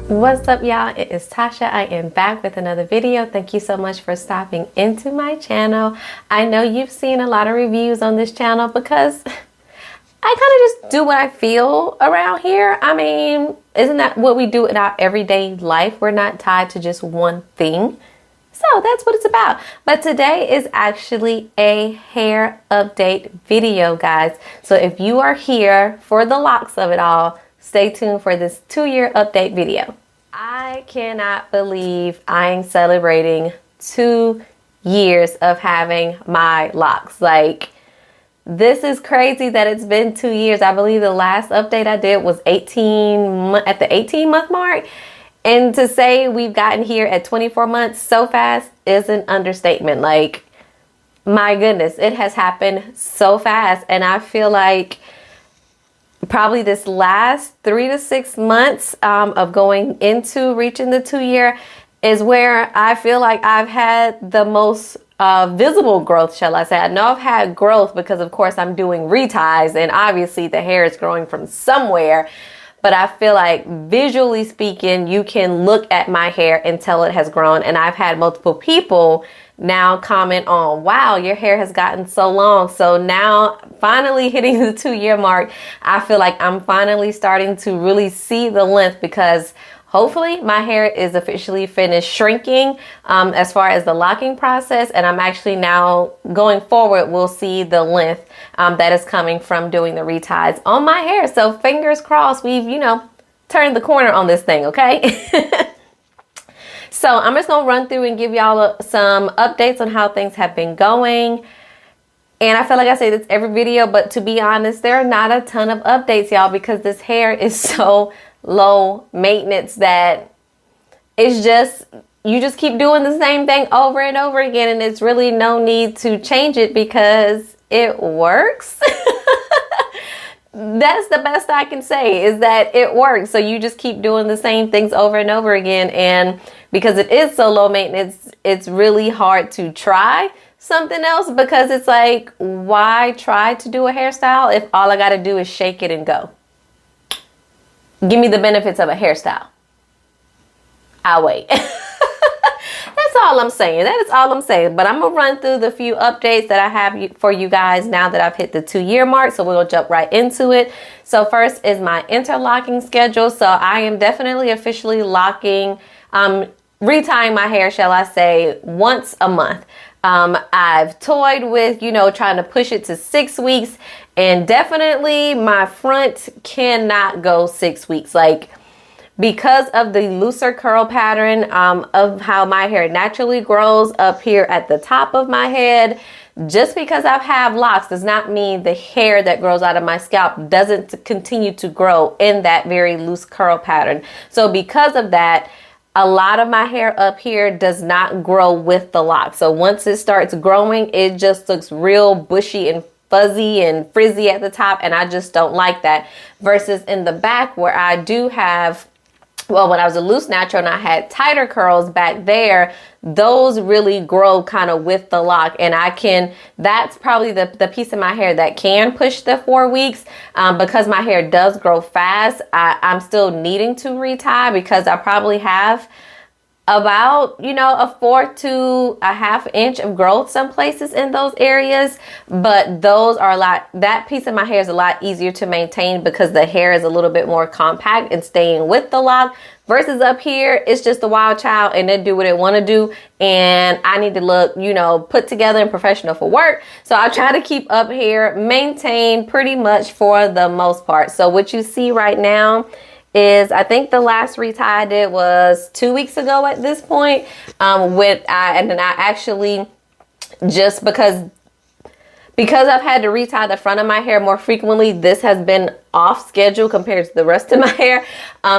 What's up, y'all? It is Tasha. I am back with another video. Thank you so much for stopping into my channel. I know you've seen a lot of reviews on this channel because I kind of just do what I feel around here. I mean, isn't that what we do in our everyday life? We're not tied to just one thing. So that's what it's about. But today is actually a hair update video, guys. So if you are here for the locks of it all, stay tuned for this 2-year update video. I cannot believe I'm celebrating 2 years of having my locks. Like, this is crazy that it's been 2 years. I believe the last update I did was at the 18-month mark. And to say we've gotten here at 24 months so fast is an understatement. Like, my goodness, it has happened so fast. And I feel like probably this last 3 to 6 months of going into reaching the 2-year is where I feel like I've had the most visible growth, shall I say. I know I've had growth because, of course, I'm doing reties and obviously the hair is growing from somewhere. But I feel like visually speaking, you can look at my hair and tell it has grown. And I've had multiple people now comment on, wow, your hair has gotten so long. So now finally hitting the 2-year mark, I feel like I'm finally starting to really see the length because hopefully my hair is officially finished shrinking as far as the locking process. And I'm actually now going forward, we'll see the length that is coming from doing the reties on my hair. So fingers crossed, we've, turned the corner on this thing, okay? So I'm just going to run through and give y'all some updates on how things have been going. And I feel like I say this every video, but to be honest, there are not a ton of updates, y'all, because this hair is so low maintenance that it's just, you just keep doing the same thing over and over again. And it's really no need to change it because it works. That's the best I can say, is that it works. So you just keep doing the same things over and over again. And because it is so low maintenance, it's really hard to try something else because it's like, why try to do a hairstyle if all I got to do is shake it and go? Give me the benefits of a hairstyle. I'll wait. That's all I'm saying. That is all I'm saying. But I'm going to run through the few updates that I have for you guys now that I've hit the 2-year mark. So we'll jump right into it. So first is my interlocking schedule. So I am definitely officially locking, retying my hair, shall I say, once a month. I've toyed with, trying to push it to 6 weeks. And definitely my front cannot go 6 weeks. Like, because of the looser curl pattern of how my hair naturally grows up here at the top of my head, just because I have locks does not mean the hair that grows out of my scalp doesn't continue to grow in that very loose curl pattern. So because of that, a lot of my hair up here does not grow with the lock. So once it starts growing, it just looks real bushy and fuzzy and frizzy at the top. And I just don't like that. Versus in the back where I do have, well, when I was a loose natural and I had tighter curls back there, those really grow kind of with the lock. And that's probably the piece of my hair that can push the 4 weeks because my hair does grow fast. I'm still needing to retie because I probably have about, a 4 to a half inch of growth some places in those areas. But those are that piece of my hair is a lot easier to maintain because the hair is a little bit more compact and staying with the lock versus up here, it's just a wild child and they do what they want to do. And I need to look, put together and professional for work. So I try to keep up here maintained pretty much for the most part. So what you see right now is, I think the last retie I did was 2 weeks ago at this point. And then I actually, just because I've had to retie the front of my hair more frequently, this has been off schedule compared to the rest of my hair.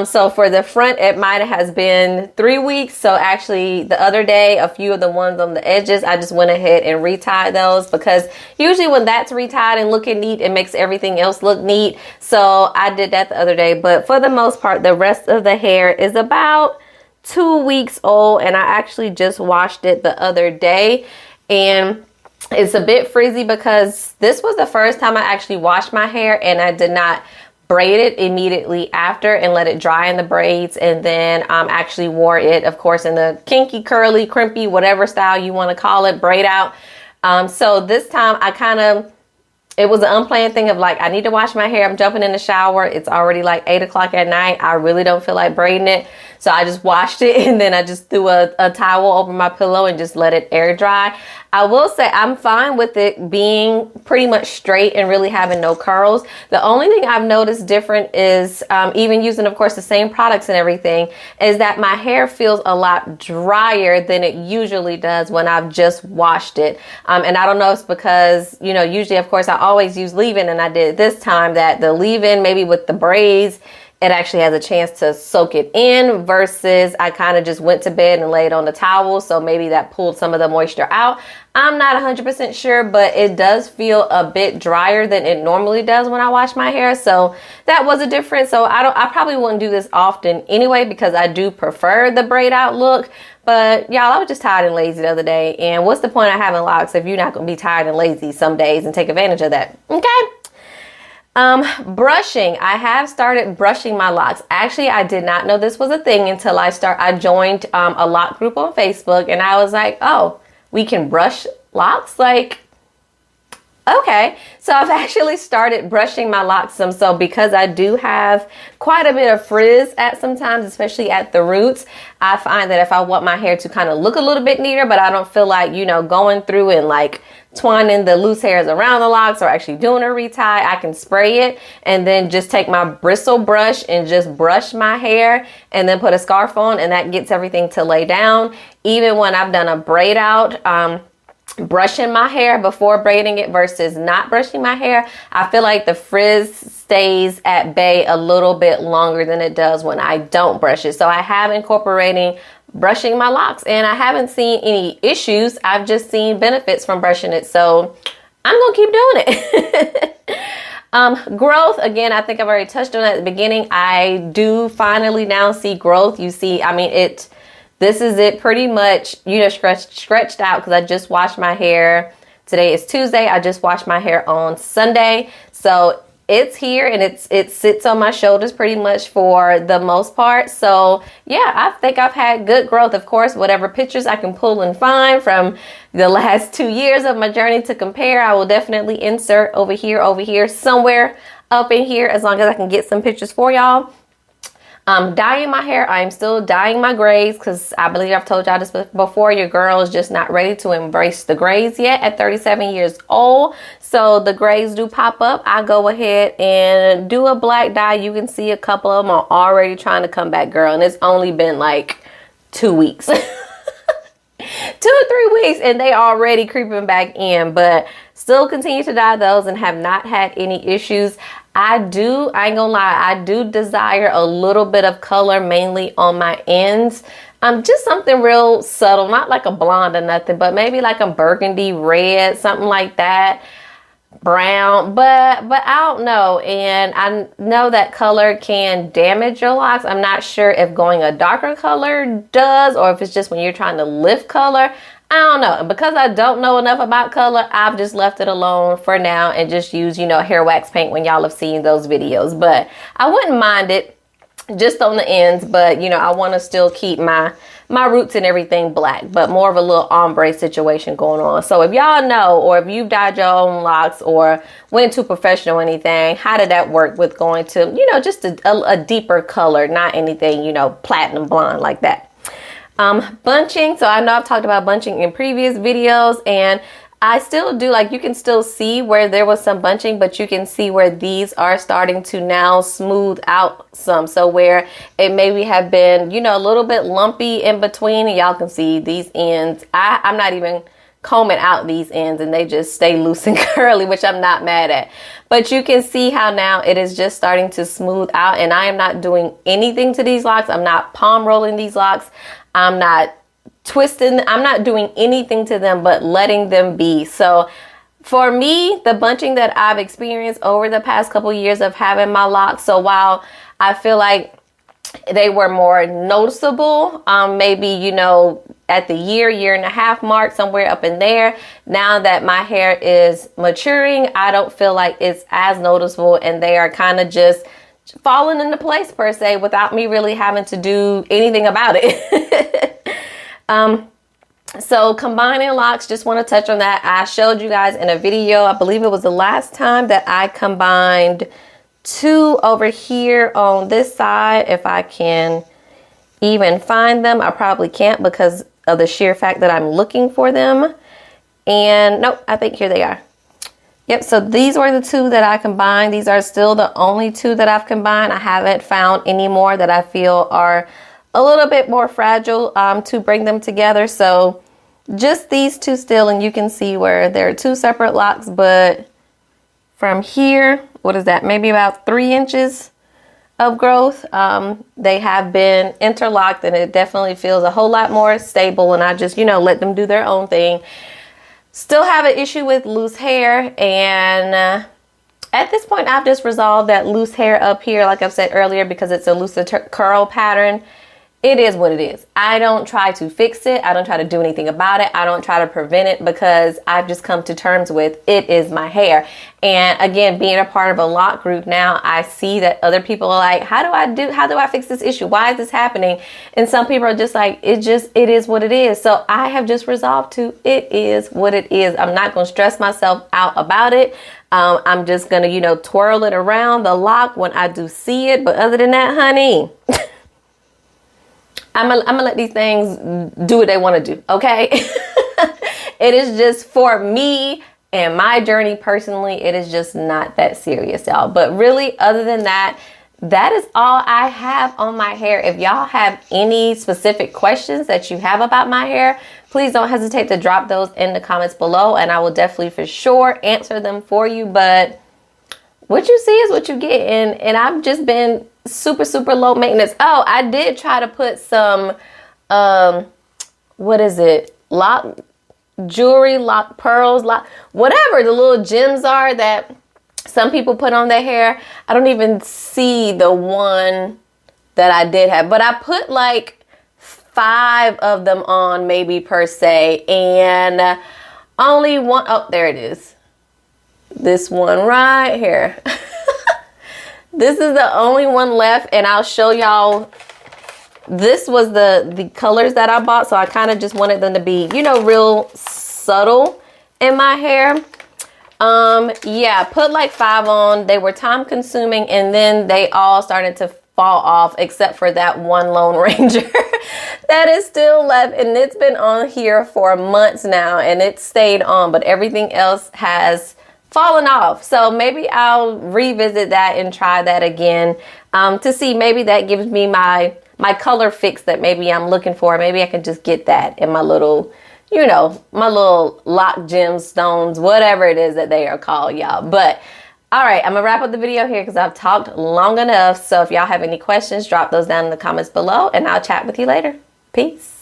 So for the front, it might have been 3 weeks. So actually the other day, a few of the ones on the edges, I just went ahead and retied those because usually when that's retied and looking neat, it makes everything else look neat. So I did that the other day. But for the most part, the rest of the hair is about 2 weeks old. And I actually just washed it the other day. And it's a bit frizzy because this was the first time I actually washed my hair and I did not braid it immediately after and let it dry in the braids, and then actually wore it, of course, in the kinky, curly, crimpy, whatever style you want to call it, braid out. So this time it was an unplanned thing of like, I need to wash my hair. I'm jumping in the shower. It's already like 8 o'clock at night. I really don't feel like braiding it. So I just washed it, and then I just threw a towel over my pillow and just let it air dry. I will say I'm fine with it being pretty much straight and really having no curls. The only thing I've noticed different is even using, of course, the same products and everything, is that my hair feels a lot drier than it usually does when I've just washed it. And I don't know if it's because, you know, usually, of course, I always use leave-in, and I did this time that the leave-in, maybe with the braids, it actually has a chance to soak it in, versus I kind of just went to bed and laid on the towel. So maybe that pulled some of the moisture out. I'm not 100% sure, but it does feel a bit drier than it normally does when I wash my hair. So that was a difference. So I probably wouldn't do this often anyway, because I do prefer the braid out look. But y'all, I was just tired and lazy the other day. And what's the point of having locks if you're not going to be tired and lazy some days and take advantage of that? Okay. Brushing. I have started brushing my locks. Actually, I did not know this was a thing until I joined a lock group on Facebook, and I was like, oh, we can brush locks? Like, okay. So I've actually started brushing my locks some. So because I do have quite a bit of frizz at sometimes, especially at the roots, I find that if I want my hair to kind of look a little bit neater, but I don't feel like, you know, going through and like twining the loose hairs around the locks or actually doing a retie, I can spray it and then just take my bristle brush and just brush my hair and then put a scarf on, and that gets everything to lay down. Even when I've done a braid out, brushing my hair before braiding it versus not brushing my hair, I feel like the frizz stays at bay a little bit longer than it does when I don't brush it. So I have incorporating brushing my locks, and I haven't seen any issues. I've just seen benefits from brushing it. So I'm going to keep doing it. Growth, again, I think I've already touched on it at the beginning. I do finally now see growth. You see, I mean, this is it pretty much, you know, stretched out, because I just washed my hair. Today is Tuesday. I just washed my hair on Sunday. So it's here, and it sits on my shoulders pretty much for the most part. So yeah, I think I've had good growth. Of course, whatever pictures I can pull and find from the last 2 years of my journey to compare, I will definitely insert over here, somewhere up in here, as long as I can get some pictures for y'all. Dyeing my hair. I'm still dyeing my grays, because I believe I've told y'all this before. Your girl is just not ready to embrace the grays yet at 37 years old. So the grays do pop up. I go ahead and do a black dye. You can see a couple of them are already trying to come back, girl. And it's only been like 2 weeks. 2 or 3 weeks, and they already creeping back in, but still continue to dye those and have not had any issues. I ain't gonna lie, I do desire a little bit of color, mainly on my ends. Just something real subtle, not like a blonde or nothing, but maybe like a burgundy red, something like that. Brown, but I don't know. And I know that color can damage your locks. I'm not sure if going a darker color does, or if it's just when you're trying to lift color. I don't know. Because I don't know enough about color, I've just left it alone for now and just use, you know, hair wax paint when y'all have seen those videos. But I wouldn't mind it just on the ends. But, you know, I want to still keep my roots and everything black, but more of a little ombre situation going on. So if y'all know, or if you've dyed your own locks or went to professional or anything, how did that work with going to, you know, just a deeper color, not anything, you know, platinum blonde like that. Bunching. So I know I've talked about bunching in previous videos, and I still do, like, you can still see where there was some bunching, but you can see where these are starting to now smooth out some. So where it maybe have been, you know, a little bit lumpy in between, and y'all can see these ends. I'm not even combing out these ends, and they just stay loose and curly, which I'm not mad at. But you can see how now it is just starting to smooth out, and I am not doing anything to these locks. I'm not palm rolling these locks. I'm not twisting. I'm not doing anything to them but letting them be. So for me, the bunching that I've experienced over the past couple years of having my locks, so while I feel like they were more noticeable, maybe, you know, at the year and a half mark, somewhere up in there. Now that my hair is maturing, I don't feel like it's as noticeable, and they are kind of just falling into place per se without me really having to do anything about it. So combining locks, just want to touch on that. I showed you guys in a video, I believe it was the last time, that I combined two over here on this side. If I can even find them, I probably can't because of the sheer fact that I'm looking for them. And nope, I think here they are. Yep, so these were the two that I combined. These are still the only two that I've combined. I haven't found any more that I feel are a little bit more fragile to bring them together. So just these two still, and you can see where there are two separate locks, but from here, what is that? Maybe about 3 inches of growth. They have been interlocked, and it definitely feels a whole lot more stable, and I just, let them do their own thing. Still have an issue with loose hair, and at this point I've just resolved that loose hair up here, like I've said earlier, because it's a looser curl pattern. It is what it is. I don't try to fix it. I don't try to do anything about it. I don't try to prevent it, because I've just come to terms with it is my hair. And again, being a part of a lock group now, I see that other people are like, how do I fix this issue? Why is this happening? And some people are just like, it is what it is. So I have just resolved to, it is what it is. I'm not going to stress myself out about it. I'm just going to, twirl it around the lock when I do see it. But other than that, honey, I'm gonna let these things do what they want to do, okay? It is just, for me and my journey personally, it is just not that serious, y'all. But really, other than that, that is all I have on my hair. If y'all have any specific questions that you have about my hair, please don't hesitate to drop those in the comments below, and I will definitely for sure answer them for you. But what you see is what you get, and I've just been super low maintenance. Oh, I did try to put some what is it, lock jewelry, lock pearls, lock whatever the little gems are that some people put on their hair. I don't even see the one that I did have, but I put like 5 of them on maybe per se, and only one, oh, there it is, this one right here. This is the only one left, and I'll show y'all. This was the colors that I bought, so I kind of just wanted them to be, real subtle in my hair. Yeah, put like 5 on. They were time consuming, and then they all started to fall off except for that one Lone Ranger that is still left, and it's been on here for months now, and it stayed on, but everything else has fallen off. So maybe I'll revisit that and try that again to see, maybe that gives me my color fix that maybe I'm looking for. Maybe I can just get that in my little, my little lock gemstones, whatever it is that they are called, y'all. But all right, I'm gonna wrap up the video here because I've talked long enough. So if y'all have any questions, drop those down in the comments below, and I'll chat with you later. Peace.